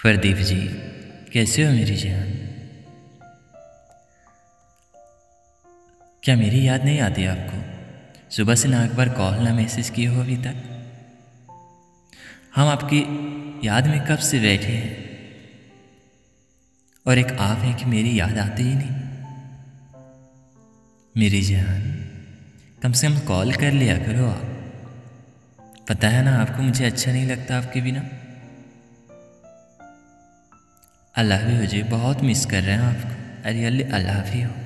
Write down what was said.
फरदीप जी, कैसे हो मेरी जान? क्या मेरी याद नहीं आती आपको? सुबह से ना एक बार कॉल ना मैसेज किए हो अभी तक। हम आपकी याद में कब से बैठे हैं और एक आप है कि मेरी याद आती ही नहीं। मेरी जान, कम से कम कॉल कर लिया करो आप। पता है ना आपको मुझे अच्छा नहीं लगता आपके बिना। आई लव यू जी, बहुत मिस कर रहे हैं आपको। I really I love you.